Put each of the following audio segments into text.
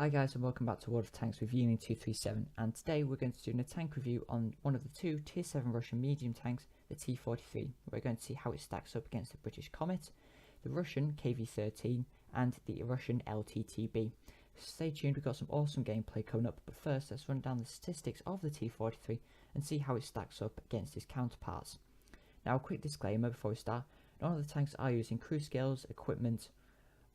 Hi guys, and welcome back to World of Tanks with Union 237, and today we're going to do a tank review on one of the two tier 7 Russian medium tanks, the T-43. We're going to see how it stacks up against the British Comet, the Russian KV-13 and the Russian LTTB. Stay tuned, we've got some awesome gameplay coming up, but first let's run down the statistics of the T-43 and see how it stacks up against its counterparts. Now a quick disclaimer before we start, none of the tanks are using crew skills, equipment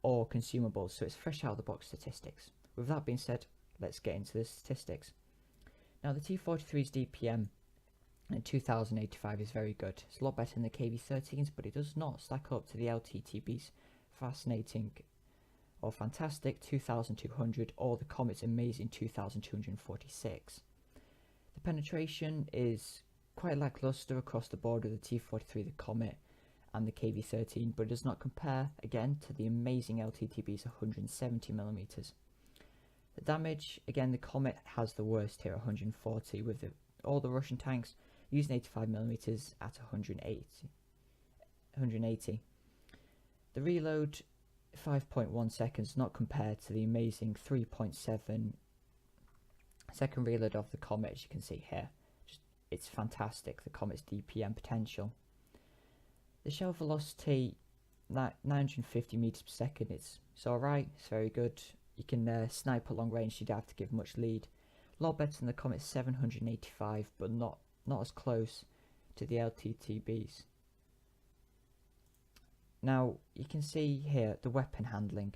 or consumables, so it's fresh out of the box statistics. With that being said, let's get into the statistics. Now the T-43's DPM at 2085 is very good. It's a lot better than the KV-13s, but it does not stack up to the LTTB's fascinating or fantastic 2200 or the Comet's amazing 2246. The penetration is quite lackluster across the board with the T-43, the Comet and the KV-13, but it does not compare again to the amazing LTTB's 170mm. The damage, again, the Comet has the worst here, 140, with all the Russian tanks using 85mm at 180. The reload, 5.1 seconds, not compared to the amazing 3.7 second reload of the Comet, as you can see here. It's fantastic, the Comet's DPM potential. The shell velocity, 950 meters per second, it's alright, it's very good. You can snipe at long range, you don't have to give much lead. A lot better than the Comet's 785, but not as close to the LTTBs. Now, you can see here the weapon handling.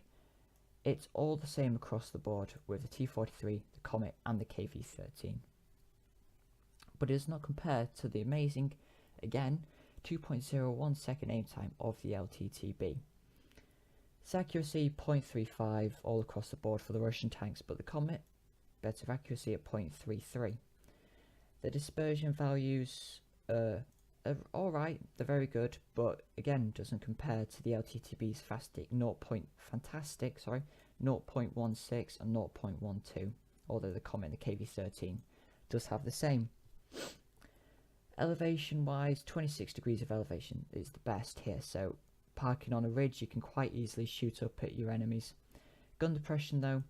It's all the same across the board with the T-43, the Comet and the KV-13. But it does not compare to the amazing, again, 2.01 second aim time of the LTTB. Its accuracy 0.35 all across the board for the Russian tanks, but the Comet better accuracy at 0.33. The dispersion values are alright, they're very good, but again doesn't compare to the LTTB's fantastic 0.16 and 0.12, although the Comet and the KV-13 does have the same. Elevation wise, 26 degrees of elevation is the best here, so parking on a ridge you can quite easily shoot up at your enemies. Gun depression though,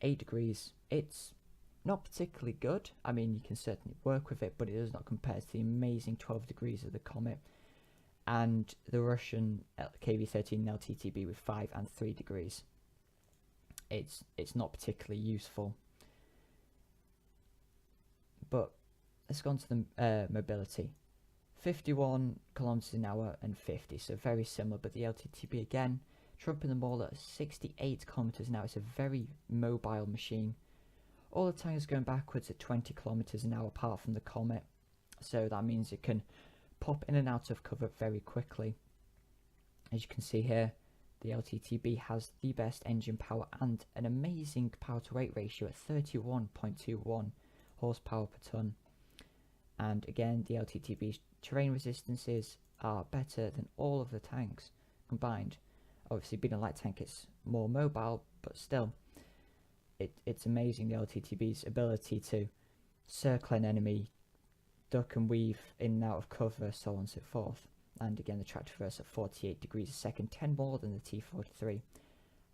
8 degrees. It's not particularly good. I mean, you can certainly work with it, but it does not compare to the amazing 12 degrees of the Comet and the Russian KV-13 and LTTB with 5 and 3 degrees. It's not particularly useful. But let's go on to the mobility. 51 kilometers an hour and 50, so very similar, but the LTTB again trumping them all at 68 kilometers an hour. It's a very mobile machine. All the tanks going backwards at 20 kilometers an hour apart from the Comet, so that means it can pop in and out of cover very quickly. As you can see here, the LTTB has the best engine power and an amazing power to weight ratio at 31.21 horsepower per ton. And again, the LTTB's terrain resistances are better than all of the tanks combined. Obviously, being a light tank, it's more mobile, but still, it's amazing the LTTB's ability to circle an enemy, duck and weave in and out of cover, so on and so forth. And again, the track traverse at 48 degrees a second, 10 more than the T-43.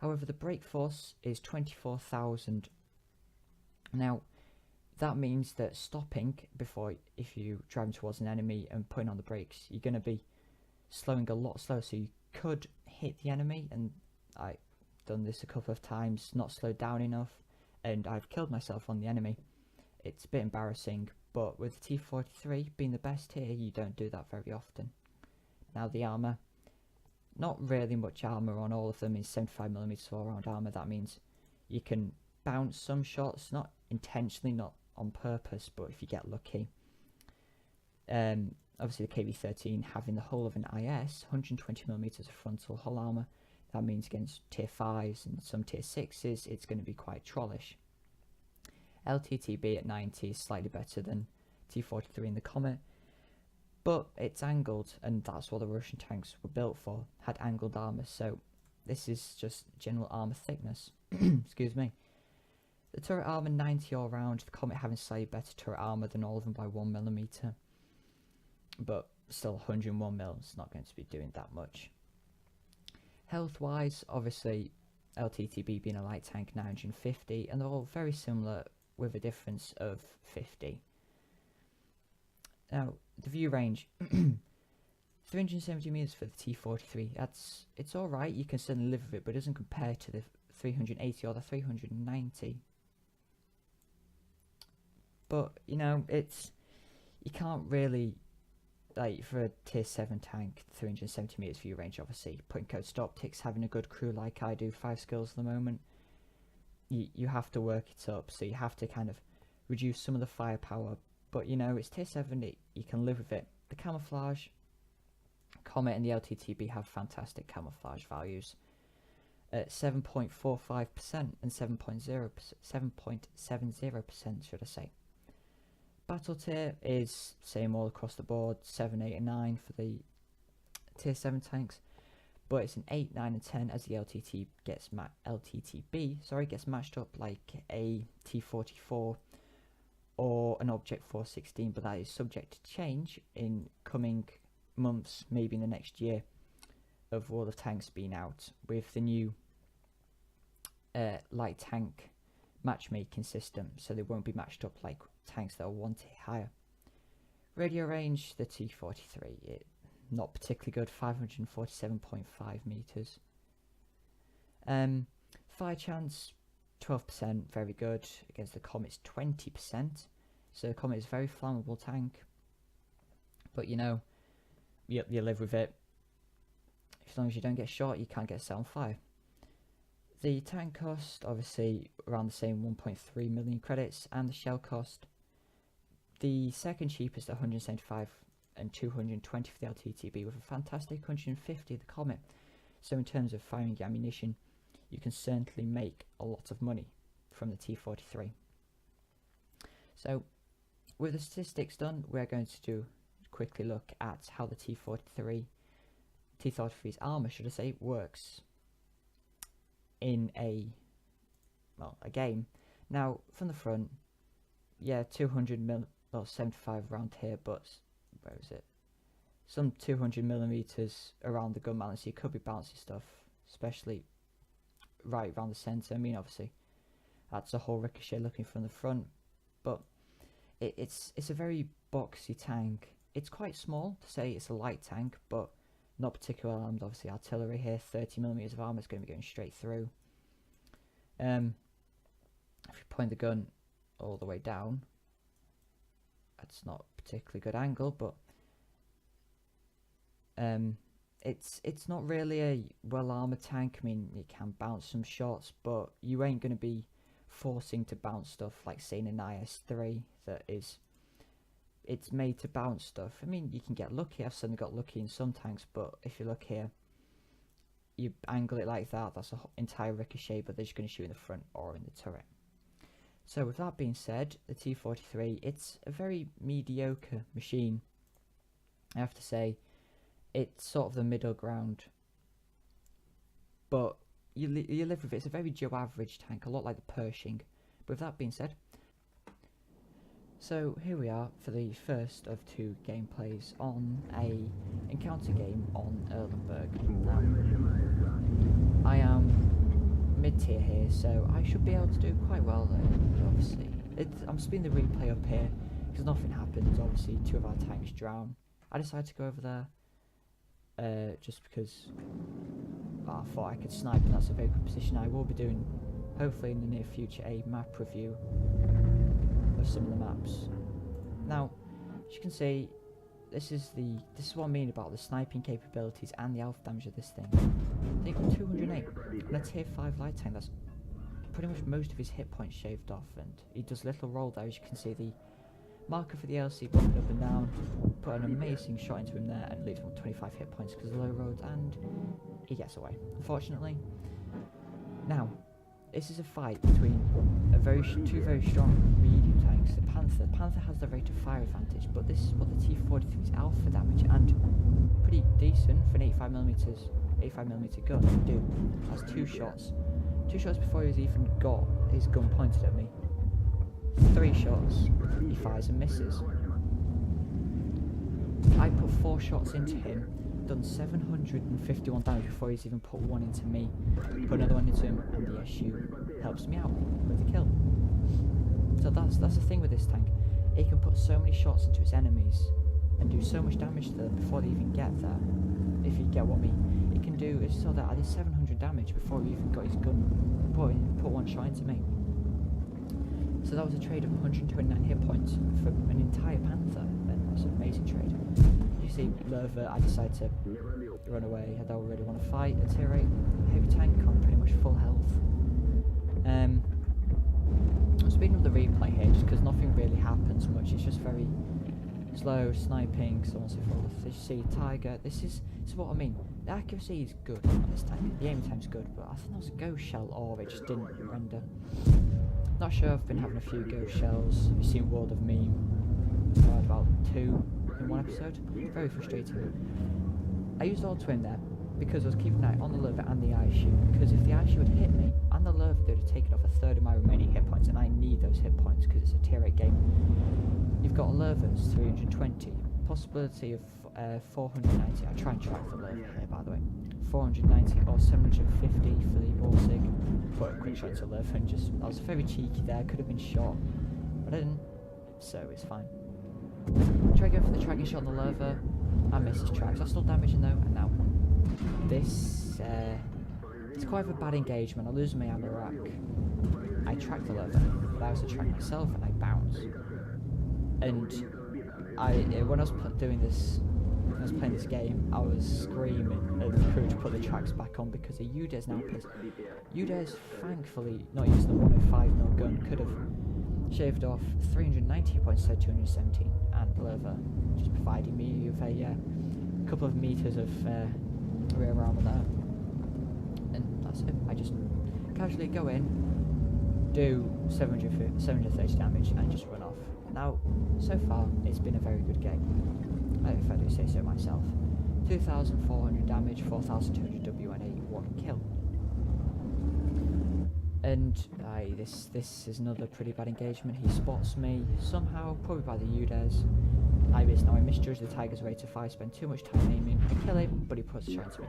However, the brake force is 24,000. Now, that means that stopping if you're driving towards an enemy and putting on the brakes, you're going to be slowing a lot slower, so you could hit the enemy, and I've done this a couple of times, not slowed down enough, and I've killed myself on the enemy. It's a bit embarrassing, but with the T-43 being the best here, you don't do that very often. Now the armour, not really much armour on all of them, is 75mm all round armour. That means you can bounce some shots, not intentionally, not on purpose, but if you get lucky. Obviously the KV-13 having the hull of an IS, 120mm of frontal hull armour. That means against tier 5s and some tier 6s it's going to be quite trollish. LTTB at 90 is slightly better than T-43 and the Comet, but it's angled, and that's what the Russian tanks were built for, had angled armour, so this is just general armour thickness. Excuse me. The turret armour 90 all round, the Comet having slightly better turret armour than all of them by 1mm, but still 101mm is not going to be doing that much. Health wise, obviously LTTB being a light tank 950, and they're all very similar with a difference of 50. Now, the view range, 370 meters for the T43. It's all right. You can certainly live with it, but it doesn't compare to the 380 or the 390. But you know, you can't really, like, for a tier 7 tank, 370 meters view range. Obviously, putting code stop ticks, having a good crew like I do, 5 skills at the moment. You have to work it up, so you have to kind of reduce some of the firepower. But you know, it's tier 7, you can live with it. The camouflage, Comet and the LTTB have fantastic camouflage values at 7.45% and 7.70%, should I say. Battle tier is same all across the board, 7, 8 and 9 for the tier 7 tanks, but it's an 8, 9 and 10 as the LTTB gets matched up like a T44 or an Object 416, but that is subject to change in coming months, maybe in the next year, of World of Tanks being out with the new light tank matchmaking system, so they won't be matched up like tanks that are 1 tier higher. Radio range, the T43, not particularly good, 547.5 meters. Fire chance, 12%, very good. Against the Comet's 20%, so the Comet is a very flammable tank, but you know, you live with it. As long as you don't get shot, you can't get set on fire. The tank cost, obviously around the same 1.3 million credits, and the shell cost, the second cheapest at 175 and 220 for the LTTB, with a fantastic 150 the Comet. So in terms of firing ammunition, you can certainly make a lot of money from the T43. So with the statistics done, we're going to do quickly look at how the T43's armor, should I say, works in a game. Now from the front, yeah, 75 around here, but where is it? Some 200 millimeters around the gun mallet, so you could be bouncy stuff, especially right around the center. I mean, obviously that's a whole ricochet looking from the front, but it's a very boxy tank. It's quite small to say it's a light tank, but not particularly armed. Obviously artillery here, 30 millimeters of armor is going to be going straight through. If you point the gun all the way down, that's not a particularly good angle, but it's not really a well armored tank. I mean, it can bounce some shots, but you ain't going to be forcing to bounce stuff like say in an IS-3 it's made to bounce stuff. I mean, you can get lucky. I've certainly got lucky in some tanks, but if you look here, you angle it like that, that's an entire ricochet, but they're just going to shoot in the front or in the turret. So with that being said, the T43, it's a very mediocre machine. I have to say, it's sort of the middle ground, but you live with it. It's a very Joe average tank, a lot like the Pershing. But with that being said, so here we are for the first of 2 gameplays on a encounter game on Erlenberg. I am mid-tier here, so I should be able to do quite well there. Obviously, I'm spinning the replay up here because nothing happens. Obviously, 2 of our tanks drown. I decided to go over there just because I thought I could snipe, and that's a very good position. I will be doing, hopefully in the near future, a map review of some of the maps. Now, as you can see, this is what I mean about the sniping capabilities and the alpha damage of this thing. They've got 208 and a tier 5 light tank. That's pretty much most of his hit points shaved off, and he does little roll there. As you can see, the marker for the LC bumping up and down, put an amazing shot into him there and leaves him with 25 hit points because of the low roads, and he gets away, unfortunately. Now, this is a fight between two very strong medium tanks. The Panther has the rate of fire advantage, but this is what the T43's alpha damage, and pretty decent for an 85mm gun to do. Has 2 shots. 2 shots before he's even got his gun pointed at me. 3 shots, he fires and misses. I put 4 shots into him done 751 damage before he's even put one into me. Put another one into him, and the SU helps me out with the kill. So that's the thing with this tank. It can put so many shots into its enemies and do so much damage to them before they even get there. If you get what I mean. It can do is so that I did 700 damage before he even got his gun put one shot into me. So that was a trade of 129 hit points for an entire Panther, and that's an amazing trade. You see, Lerva, I decided to run away. I don't really want to fight a tier 8 heavy tank on pretty much full health. I'm speeding up the replay here just because nothing really happens much. It's just very slow sniping, so on and so forth. As you see, Tiger, this is what I mean. The accuracy is good on this tank, the aim time's good, but I think that was a ghost shell or it just didn't render. Not sure, I've been having a few ghost shells. You've seen World of Meme, I had about 2 in one episode. Very frustrating. I used all twin there because I was keeping an eye on the Lerva and the ISU, because if the ISU had hit me and the Lerva, they'd have taken off a third of my remaining hit points, and I need those hit points because it's a tier 8 game. You've got a Lerva's 320, possibility of 490. I try and track the Lerva here, by the way. 490 or 750 for the Borsig. Put a quick shot into Lerva and just, I was very cheeky there, could have been shot, but I didn't, so it's fine. Try going for the tracking shot on the Lerva, I miss his tracks. I still damaging though, and now this it's quite a bad engagement. I lose my ammo rack. I track the Lerva, but I also track myself and I bounce. And when I was doing this, when I was playing this game, I was screaming at the crew to put the tracks back on because the UDES now pissed. UDES, thankfully, not using the 105mm gun, could have shaved off 390 points instead of 217, and Lerva just providing me with a couple of meters of rear armor there. And that's it. I just casually go in, do 730 damage, and just run off. Now, so far, it's been a very good game, if I do say so myself. 2,400 damage, 4,200 WNA, 1 kill. And this is another pretty bad engagement. He spots me somehow, probably by the UDES. I misjudge the Tiger's rate of fire, spend too much time aiming. I kill him, but he puts a shot into me.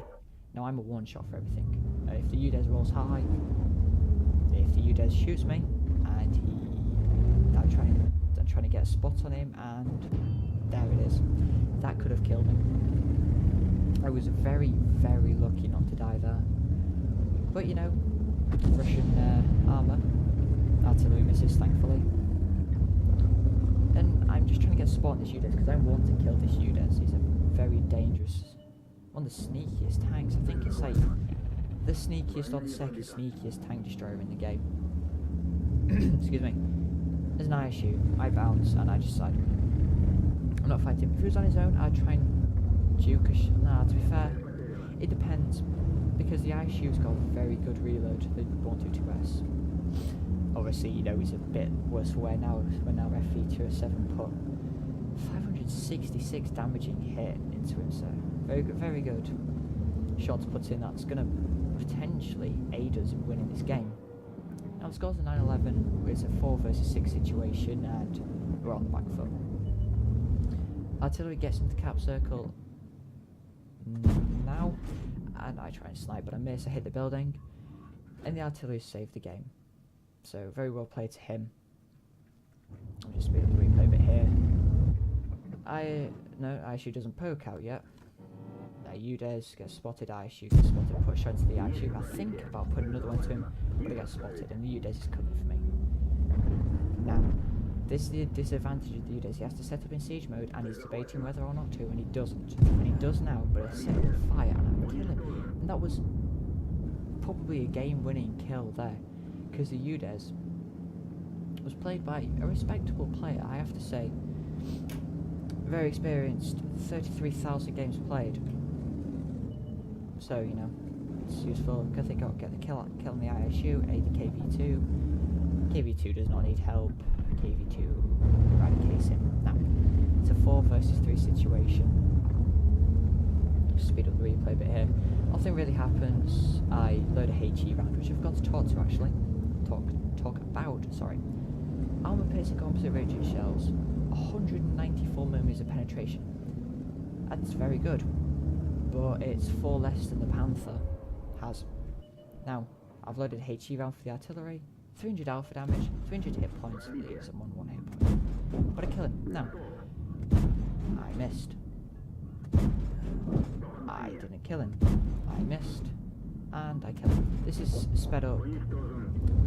Now I'm a one shot for everything. If the UDES rolls high, if the UDES shoots me, and I'm trying to get a spot on him, and there it is. That could have killed him. I was very, very lucky not to die there. But you know, Russian armour, artillery misses, thankfully. And I'm just trying to get a spot on this UDES because I want to kill this UDES. He's a very dangerous, one of the sneakiest tanks. I think it's like the sneakiest or the second sneakiest tank destroyer in the game. Excuse me. There's an ISU, I bounce, and I just decide I'm not fighting. If he was on his own, I'd try and juke a nah, to be fair, it depends, because the ISU's got a very good reload, the 122S. Obviously, you know, he's a bit worse for wear now, we're now FE207 put 566 damaging hit into him, so very good shots put in. That's going to potentially aid us in winning this game. Now the scores are 9-11, it's a 4 versus 6 situation, and we're on the back foot. Artillery gets into the cap circle now, and I try and snipe, but I miss. I hit the building, and the artillery saved the game. So very well played to him. I'll just speed up the replay a bit here. No, ISU doesn't poke out yet. UDES gets spotted, ISU gets spotted, put a shot into the ISU. I think about putting another one to him, but he gets spotted, and the UDES is coming for me. Now, this is the disadvantage of the UDES. He has to set up in siege mode, and he's debating whether or not to, and he doesn't. And he does now, but it's set on fire, and I kill him. And that was probably a game-winning kill there, because the UDES was played by a respectable player, I have to say. Very experienced, 33,000 games played. So, you know, it's useful because they got get the kill on the ISU, aid the KV2. KV2 does not need help. KV2 eradicates him. Now, it's a 4 versus 3 situation. Just speed up the replay a bit here. Nothing really happens. I load a HE round, which I've got to talk to actually. Talk about, sorry. Armor piercing composite radiant shells, 194mm of penetration. That's very good. but it's 4 less than the Panther has. Now, I've loaded HE round for the artillery, 300 alpha damage, 300 hit points, leaves him on 1 hit point. But I kill him. Now, I missed. I didn't kill him. I missed. And I killed him. This is sped up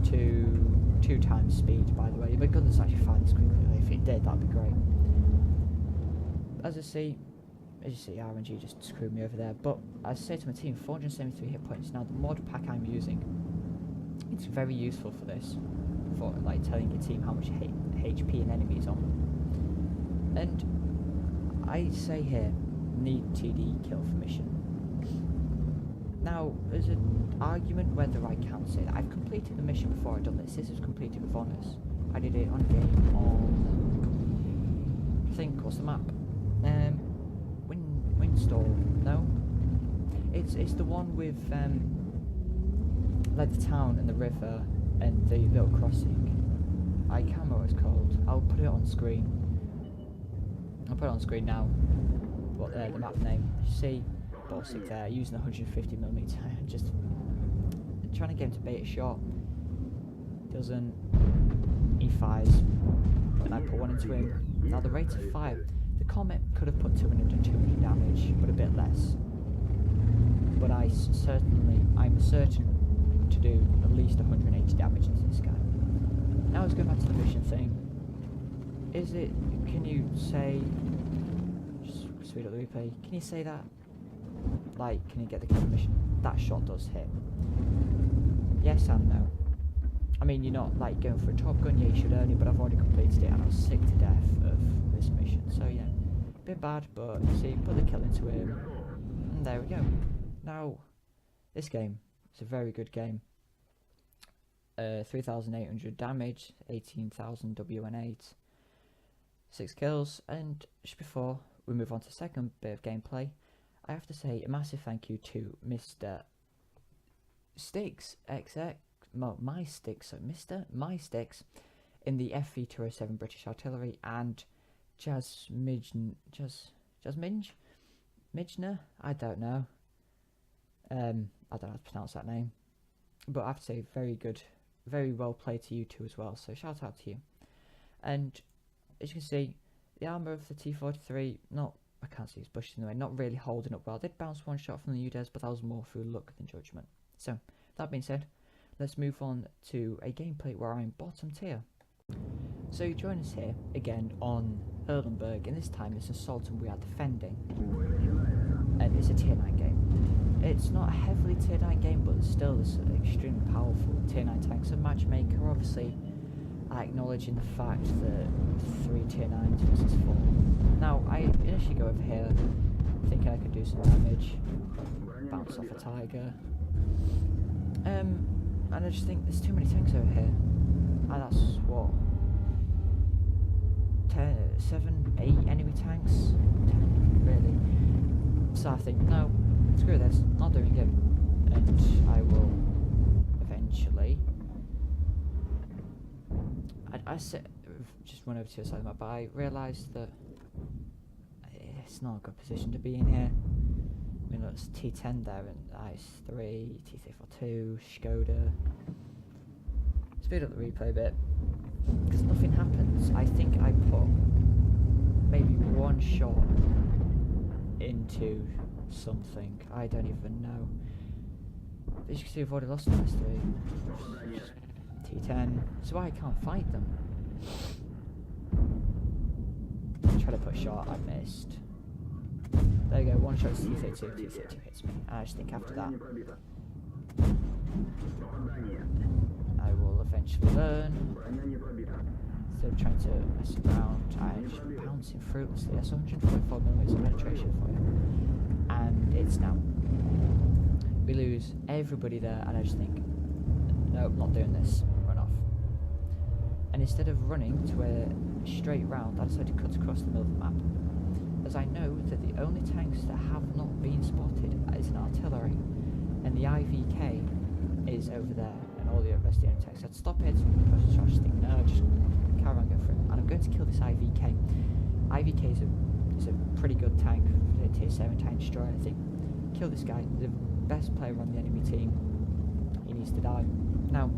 to 2 times speed, by the way. It'd be good to actually find this quickly. If it did, that'd be great. As you see, RNG just screwed me over there. But I say to my team, 473 hit points. Now, the mod pack I'm using, it's very useful for this, for like telling your team how much HP an enemy is on. And I say here, need TD kill for mission. Now, there's an argument whether I can say that. I've completed the mission before I've done this. This was completed with honours. I did it on game on, I think, what's the map? Windstorm, no? It's the one with, like the town and the river and the little crossing. I can't remember what it's called. I'll put it on screen. I'll put it on screen now. What the map name? You see, Balsic there, using the 150mm. Just trying to get him to bait a shot. Doesn't. He fires, and I put one into him. Now the rate of fire, the Comet could have put 200 and 200 damage, but a bit less. But I'm certain to do at least 180 damage into this guy. Now let's go back to the mission thing. Can you say, just speed up the replay, can you say that? Like, can you get the kill mission? That shot does hit. Yes and no. I mean, you're not like going for a Top Gun, yeah you should earn it, but I've already completed it and I was sick to death of this mission. So yeah, bit bad, but you see, put the kill into him, and there we go. Now, this game, it's a very good game. 3,800 damage, 18,000 WN8, 6 kills, and just before we move on to the second bit of gameplay, I have to say a massive thank you to Mr. Sticks XX, My Sticks in the FV207 British Artillery, and Jasminj, Mijner, I don't know. I don't know how to pronounce that name, but I have to say very good, very well played to you two as well, so shout out to you. And as you can see, the armour of the T-43, I can't see his bushes in the way, not really holding up well. Did bounce one shot from the UDES, but that was more through luck than judgment. So, that being said, let's move on to a gameplay where I'm bottom tier. So you join us here, again, on Erlenberg, and this time it's Assault and we are defending. And it's a tier 9 game. It's not a heavily tier 9 game, but still this extremely powerful tier 9 tanks. A matchmaker, obviously, acknowledging the fact that 3 tier 9s versus 4. Now, I initially go over here, thinking I could do some damage, bounce off a tiger. And I just think there's too many tanks over here. And that's what, 7, 8 enemy tanks? 10, really. So I think, no, screw this, not doing it. And I will eventually. I just went over to the side of my bar. I realised that it's not a good position to be in here. I mean, it's T10 there, and IS-3, T-342, Skoda. Speed up the replay a bit, because nothing happens. I think I put maybe one shot into something. I don't even know. As you can see, I've already lost the IS-3. T10, so I can't fight them. Try to put a shot, I missed. There you go, one shot to T32, T32 hits me. And I just think after that, I will eventually learn. Instead of trying to mess around, I just bouncing fruitlessly. That's 144mm of penetration for you. And it's now. We lose everybody there, and I just think, nope, not doing this. Run off. And instead of running to a straight round, I decided to cut across the middle of the map, as I know that the only tanks that have not been spotted is an artillery, and the IVK is over there, and all the rest of the enemy tanks. I'd stop it, push the trash thing, no, just carry on, go for it. And I'm going to kill this IVK. IVK is a pretty good tank, for a tier 7 tank destroyer, I think. kill this guy, the best player on the enemy team. He needs to die. Now,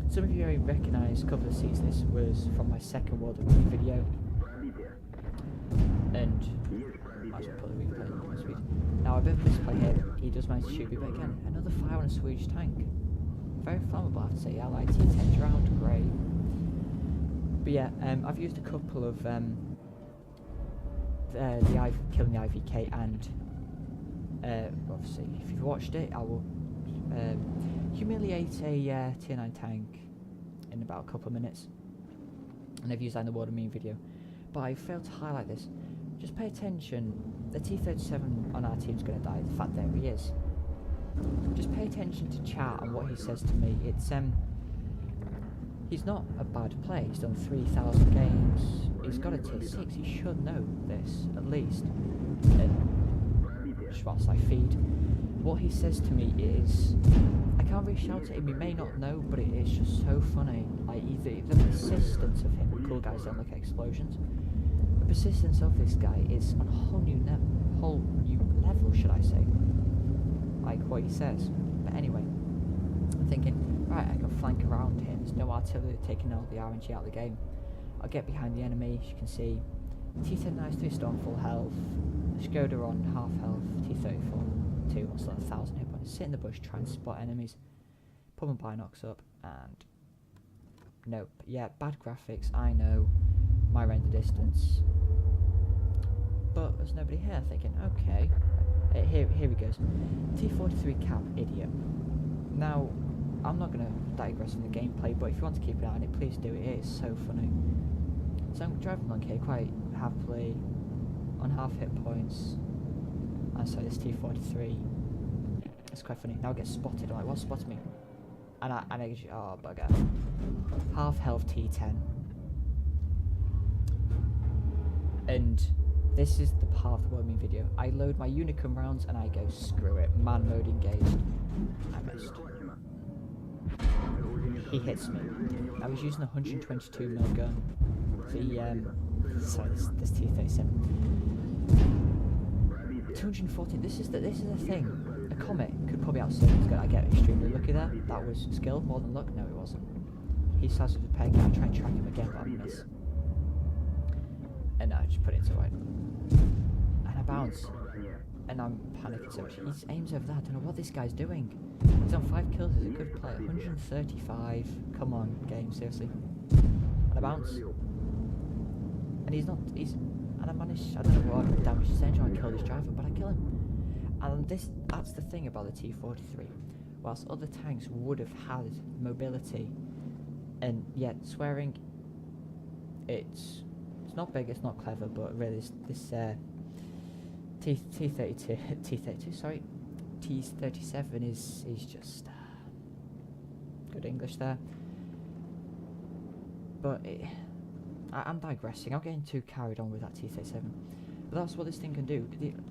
some of you already recognise a couple of scenes. This was from my second World of Warcraft video. And I should put the replay on speed. Now, a bit of misplay here. He does manage to shoot me, but again, another fire on a Swedish tank. Very flammable, I have to say. Yeah, like T10 round, great. But yeah, I've used a couple of killing the IVK, and obviously, if you've watched it, I will humiliate a tier 9 tank in about a couple of minutes. And I've used that in the World of Meme video. But I failed to highlight this. Just pay attention. The T37 on our team's going to die. The fact there he is. Just pay attention to chat and what he says to me. It's he's not a bad player. He's done 3,000 games. He's got a tier 6. He should know this at least. Just whilst I feed, what he says to me is, I can't really shout at him. He may not know, but it is just so funny. Like the persistence of him. Cool guys don't look at explosions. The persistence of this guy is on a whole new level, should I say? Like what he says. But anyway, I'm thinking, right, I can flank around him. There's no artillery taking all the RNG out of the game. I'll get behind the enemy. As you can see, T10 nice 3 storm full health. Skoda on half health. T34 2 on still 1,000 hit points. Sit in the bush, try and spot enemies. Put my binocs up, and nope. Yeah, bad graphics. I know. My render distance. But there's nobody here. Thinking, okay. Here he goes. T43 cap, idiot. Now, I'm not going to digress on the gameplay, but if you want to keep an eye on it, please do. It is so funny. So I'm driving along here quite happily, on half hit points. And so this T43. It's quite funny. Now I get spotted. I'm like, what spotted me? And I oh bugger. Half health T10. And this is the part of the World Meme video. I load my Unicum rounds and I go, screw it, man mode engaged. I missed. He hits me. I was using a 122mm gun. Sorry, this T37. 214. This is the thing. A Comet could probably outsave this gun. I get extremely lucky there. That was skill more than luck. No, it wasn't. He starts with a peg. I try and track him again, but I miss. And I just put it into right. And I bounce. And I'm panicking so much. He aims over there. I don't know what this guy's doing. He's on 5 kills. He's a good player. 135. Come on, game, seriously. And I bounce. And and I managed, I don't know what damage to send, trying to kill this driver, but I kill him. And that's the thing about the T43. Whilst other tanks would have had mobility, and yet swearing, it's not big, it's not clever, but really this T37 is just good English there. But I'm digressing. I'm getting too carried on with that T37. But that's what this thing can do.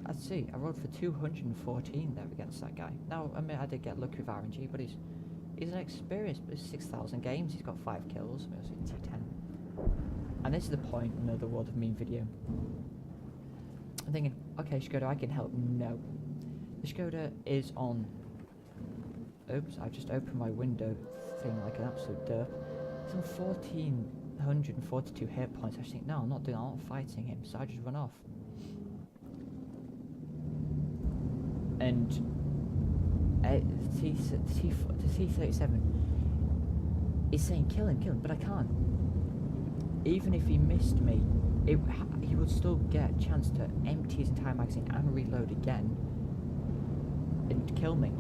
I'd see, I rode for 214 there against that guy. Now, I mean, I did get lucky with RNG, but he's an experienced, 6,000 games, he's got 5 kills, mostly T10. And this is the point in the World of Meme video. I'm thinking, okay, Skoda, I can help. No. The Skoda is on... Oops, I just opened my window thing like an absolute derp. It's on 1,442 hit points. I just think, no, I'm not doing that, I'm not fighting him, so I just run off. And the T37 is saying kill him, but I can't. Even if he missed me, he would still get a chance to empty his entire magazine and reload again and kill me.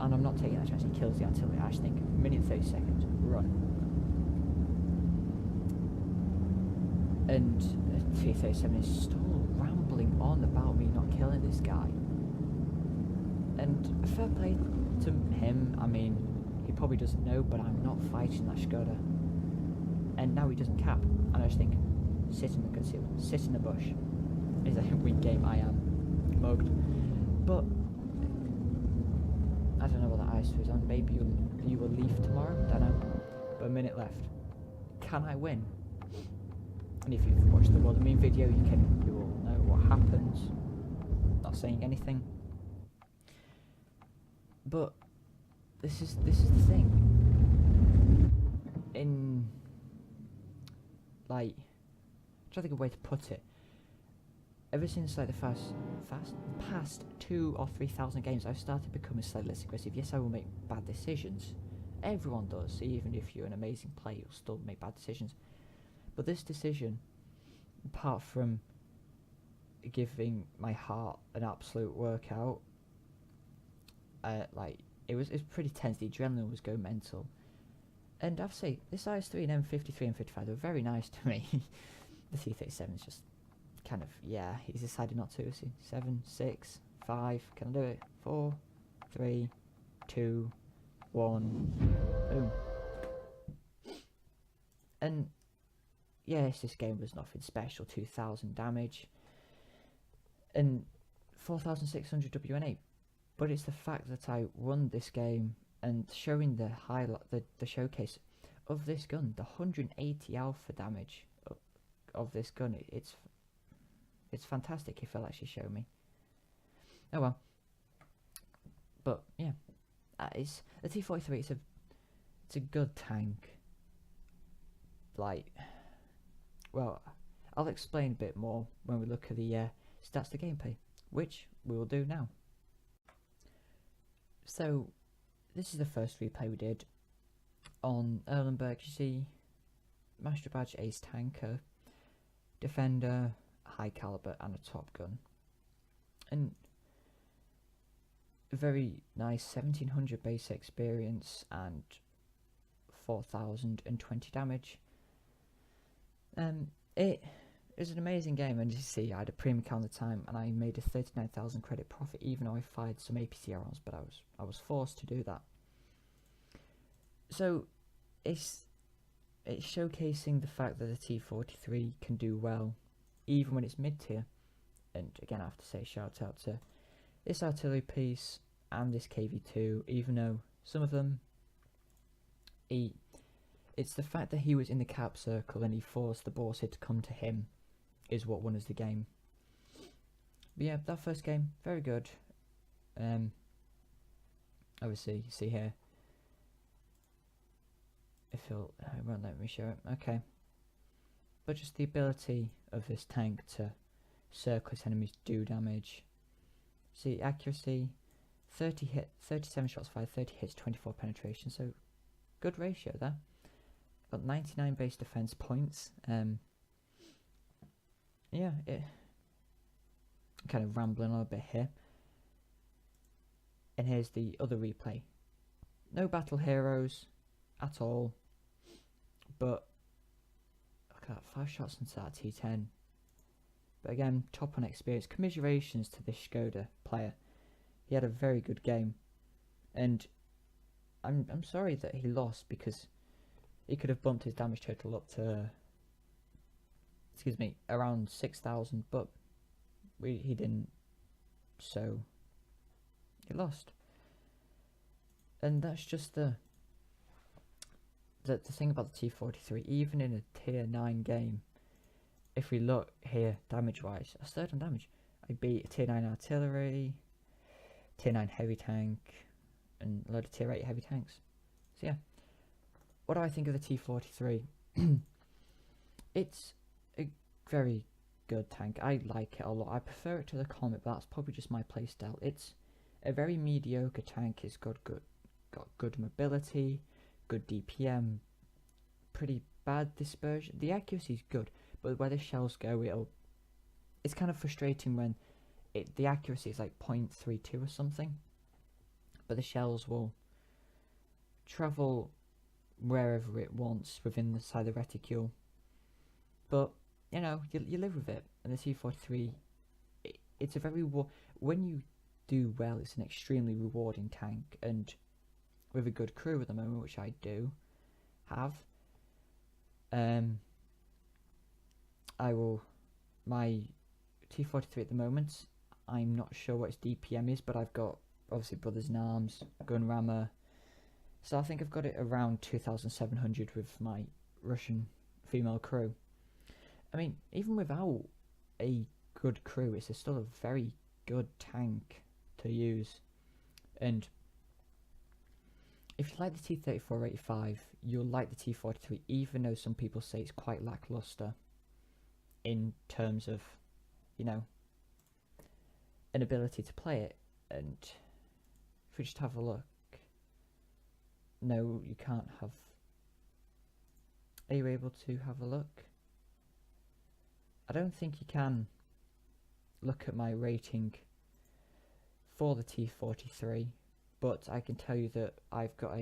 And I'm not taking that chance. He kills the artillery. I just think, minute 30 seconds, run. And the T37 is still rambling on about me not killing this guy. And fair play to him. I mean, he probably doesn't know, but I'm not fighting that Skoda. And now he doesn't cap. And I just think, sit in the conceal, sit in the bush. It's a weak game. I am mugged. But I don't know what that ice is on. Maybe you will leave tomorrow. Don't know. But a minute left. Can I win? And if you've watched the World of Meme video, you will know what happens. Not saying anything. But this is the thing. In like, I'm trying to think of a way to put it. Ever since like the past 2 or 3,000 games, I've started becoming slightly less aggressive. Yes, I will make bad decisions. Everyone does. Even if you're an amazing player, you'll still make bad decisions. But this decision, apart from giving my heart an absolute workout, like it was pretty tense. The adrenaline was going mental. And I have to say, this IS-3 and M53 and 55 were very nice to me. The T-37 is just kind of, yeah, he's decided not to. See, 7, 6, 5, can I do it? 4, 3, 2, 1, boom. And yes, this game was nothing special, 2,000 damage and 4,600 WNA, but it's the fact that I won this game and showing the highlight, the showcase of this gun, the 180 alpha damage of this gun. It's fantastic if they'll actually show me. Oh well. But yeah, it's the T-43. It's a good tank. Like, well, I'll explain a bit more when we look at the stats to gameplay, which we will do now. So this is the first replay we did on Erlenberg. You see, Master Badge, Ace Tanker, Defender, High Caliber, and a Top Gun, and a very nice 1700 base experience and 4020 damage. It is an amazing game, and as you see, I had a premium account at the time, and I made a 39,000 credit profit, even though I fired some APC rounds, but I was forced to do that. So it's showcasing the fact that the T-43 can do well, even when it's mid-tier. And again, I have to say, shout out to this artillery piece and this KV2, even though some of them, it's the fact that he was in the cap circle and he forced the Borsig to come to him is what won us the game. But yeah, that first game, very good. Obviously, you see here, it won't let me show it. Okay, but just the ability of this tank to circle its enemies, do damage. See, accuracy, 37 shots fired, 30 hits, 24 penetration. So good ratio there. Got 99 base defense points. Yeah, I'm kind of rambling a little bit here. And here's the other replay. No battle heroes at all, but look at that, 5 shots into that T10. But again, top on experience. Commiserations to this Skoda player. He had a very good game, and I'm sorry that he lost, because he could have bumped his damage total up to, excuse me, around 6,000, but he didn't, so he lost. And that's just the thing about the T-43. Even in a tier 9 game, if we look here damage wise, I was third on damage. I beat a tier 9 artillery, tier 9 heavy tank, and a load of tier 8 heavy tanks. So yeah, what do I think of the T-43? It's a very good tank. I like it a lot. I prefer it to the Comet, but that's probably just my playstyle. It's a very mediocre tank. It's got good mobility, good DPM, pretty bad dispersion. The accuracy is good, but where the shells go, it's kind of frustrating when the accuracy is like 0.32 or something, but the shells will travel wherever it wants within the side of the reticule. But you know, you live with it. And the T-43, it's a very when you do well, it's an extremely rewarding tank, and with a good crew at the moment, which I do have, my T-43 at the moment, I'm not sure what its DPM is, but I've got obviously Brothers in Arms, Gun Rammer, so I think I've got it around 2,700 with my Russian female crew. I mean, even without a good crew, it's still a very good tank to use. And if you like the T-34-85, you'll like the T-43, even though some people say it's quite lackluster in terms of, you know, an ability to play it. And if we just have a look, no, you can't have. Are you able to have a look? I don't think you can look at my rating for the T-43, but I can tell you that I've got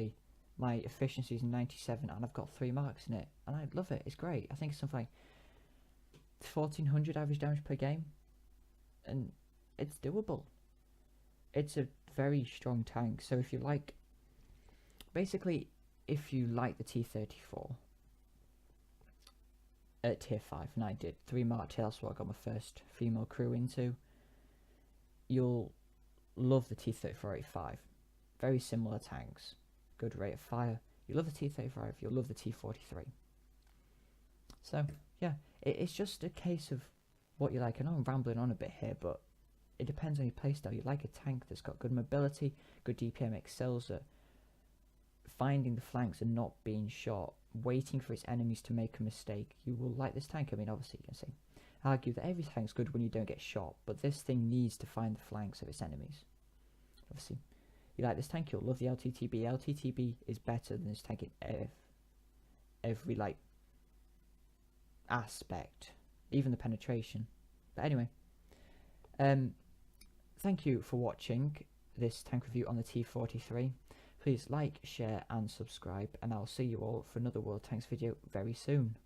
my efficiency is 97 and I've got 3 marks in it, and I love it. It's great. I think it's something like 1400 average damage per game, and it's doable. It's a very strong tank. So if you like, basically, if you like the T-34 at tier 5, and I did 3 Mark II, that's what I got my first female crew into, you'll love the T-34-85. Very similar tanks, good rate of fire. You love the T-35, you'll love the T-43. So yeah, it's just a case of what you like. I know I'm rambling on a bit here, but it depends on your playstyle. You like a tank that's got good mobility, good DPM, excels at finding the flanks and not being shot, waiting for its enemies to make a mistake. You will like this tank. I mean, obviously you can say, argue that every tank's good when you don't get shot, but this thing needs to find the flanks of its enemies. Obviously, you like this tank, you'll love the LTTB. LTTB is better than this tank in every like aspect, even the penetration. But anyway, thank you for watching this tank review on the T-43. Please like, share and subscribe, and I'll see you all for another World Tanks video very soon.